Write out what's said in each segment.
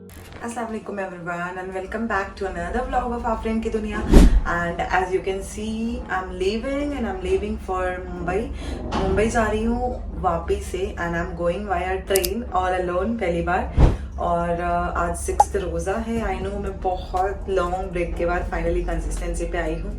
Assalamu alaikum everyone and welcome back to another vlog of Afrin Ki Duniya. And as you can see, I'm leaving for Mumbai. Mumbai जा रही हूँ वापस से and I'm going via train all alone पहली बार. और आज 6th रोज़ा है. I know मैं बहुत लॉन्ग ब्रेक के बाद फाइनली कंसिस्टेंसी पे आई हूँ.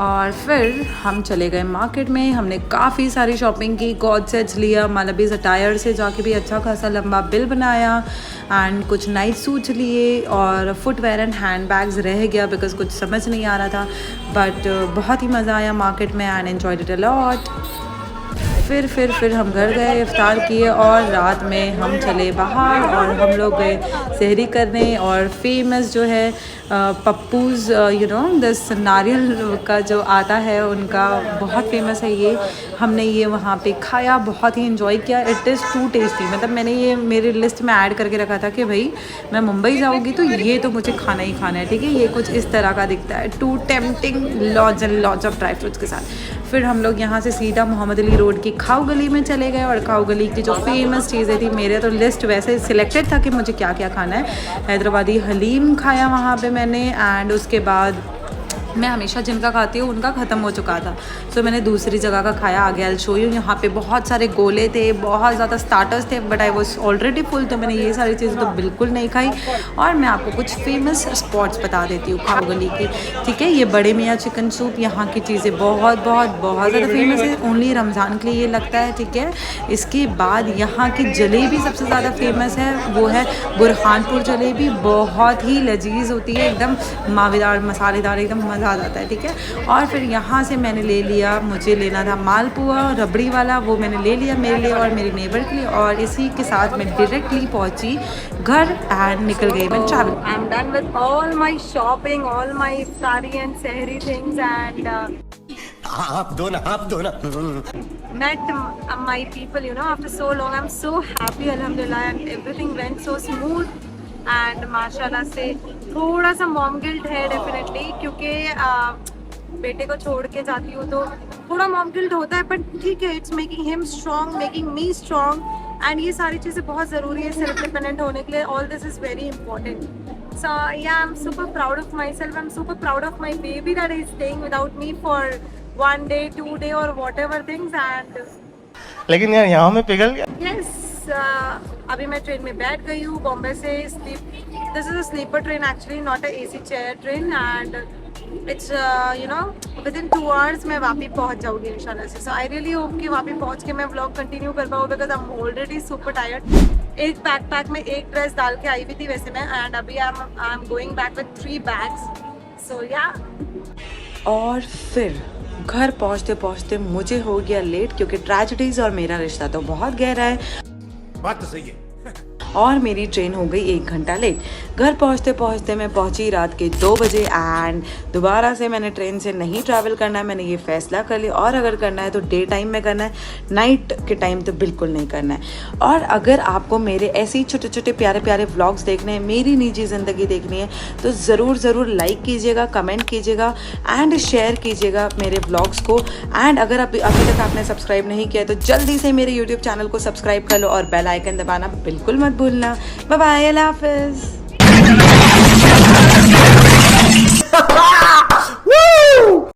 और फिर हम चले गए मार्केट में. हमने काफ़ी सारी शॉपिंग की. कॉर्ड सेट्स लिया, मालबीज़ अटायर से जाके भी अच्छा खासा लंबा बिल बनाया एंड कुछ नाइट सूट्स लिए और फुटवेयर एंड हैंड बैग्स रह गया बिकॉज कुछ समझ नहीं आ रहा था. बट बहुत ही मज़ा आया मार्केट में and enjoyed it a lot. फिर हम घर गए, इफ्तार किए और रात में हम चले बाहर और हम लोग गए सहरी करने. और फेमस जो है पप्पूज़ दिस नारियल का जो आता है उनका बहुत फेमस है ये. हमने ये वहाँ पे खाया, बहुत ही इन्जॉय किया. It is too tasty. मतलब मैंने ये मेरे लिस्ट में ऐड करके रखा था कि भाई मैं मुंबई जाऊँगी तो ये तो मुझे खाना ही खाना है. ठीक है, ये कुछ इस तरह का दिखता है, too tempting, loads and loads of dry fruits के साथ. फिर हम लोग यहाँ से सीधा मोहम्मद अली रोड की खाऊ गली में चले गए और खाऊ गली की जो फेमस चीज़ें थी, मेरे तो लिस्ट वैसे सिलेक्टेड था कि मुझे क्या क्या खाना है. हैदराबादी हलीम खाया वहाँ पे मैंने एंड उसके बाद मैं हमेशा जिनका खाती हूँ उनका ख़त्म हो चुका था, सो मैंने दूसरी जगह का खाया। आगे आई शो यू। यहाँ पे बहुत सारे गोले थे, बहुत ज़्यादा स्टार्टर्स थे, but I was already full, तो मैंने ये सारी चीज़ें तो बिल्कुल नहीं खाई। और मैं आपको कुछ फेमस स्पॉट्स बता देती हूँ खाओ गली की, ठीक है। ये बड़े मियाँ चिकन सूप, यहाँ की चीज़ें बहुत बहुत बहुत ज़्यादा फेमस है, ओनली रमज़ान के लिए ये लगता है, ठीक है। इसके बाद यहाँ की जलेबी सबसे ज़्यादा फेमस है, वो है बुरहानपुर जलेबी। बहुत ही लजीज होती है, एकदम मावेदार मसालेदार, एकदम मज़ा आ जाता है, ठीक है। और फिर यहाँ से मैंने ले लिया, मुझे लेना था मालपुआ रबड़ी वाला, वो मैंने ले लिया मेरे लिए और मेरी नेबर के लिए। और इसी के साथ मैं डायरेक्टली पहुँची घर एंड निकल गई मैं travel. I am done with all my shopping, all my iftari and sehri things and आप दो ना met my people, you know, after so long. I'm so happy, alhamdulillah, and everything went so smooth. And माशाल्लाह से थोड़ा सा mom guilt है definitely, क्योंकि बेटे को छोड़ के जाती हूँ तो थोड़ा मॉम गिल्ट होता है, बट ठीक है, it's making him strong, making me strong. And ये सारी चीज़ें बहुत ज़रूरी है सेल्फ डिपेंडेंट होने के लिए। All this is very important. So yeah I am super proud of myself, I am super proud of my baby that is staying without me for 1 day 2 day or whatever things. And लेकिन यार यहाँ में पिघल गया। yes, अभी मैं train में बैठ गई हूँ बॉम्बे से। This is a sleeper train actually, not a AC chair train. And it's you know within 2 hours मैं वापी पहुँच जाऊँगी इंशाल्लाह से। सो आई रियली होप कि वापी पहुँच के मैं व्लॉग कंटिन्यू कर पाऊँ, because I am already super tired. एक बैकपैक में एक ड्रेस डाल के आई हुई थी वैसे मैं, एंड अभी I am going back with 3 bags. सो या और फिर घर पहुंचते पहुंचते मुझे हो गया लेट, क्योंकि ट्रेजेडीज और मेरा रिश्ता तो बहुत गहरा है। बात तो सही है। और मेरी ट्रेन हो गई 1 घंटा लेट। घर पहुंचते पहुंचते मैं पहुंची रात के 2 बजे। एंड दोबारा से मैंने ट्रेन से नहीं ट्रैवल करना है, मैंने ये फ़ैसला कर लिया। और अगर करना है तो डे टाइम में करना है, नाइट के टाइम तो बिल्कुल नहीं करना है। और अगर आपको मेरे ऐसे ही छोटे छोटे प्यारे प्यारे व्लॉग्स देखने हैं, मेरी निजी ज़िंदगी देखनी है, तो ज़रूर लाइक कीजिएगा, कमेंट कीजिएगा एंड शेयर कीजिएगा मेरे व्लॉग्स को। एंड अगर अभी तक आपने सब्सक्राइब नहीं किया तो जल्दी से मेरे यूट्यूब चैनल को सब्सक्राइब कर लो और बेल आइकन दबाना बिल्कुल मत भूलना। बाय बाय, अल्लाह हाफिज़।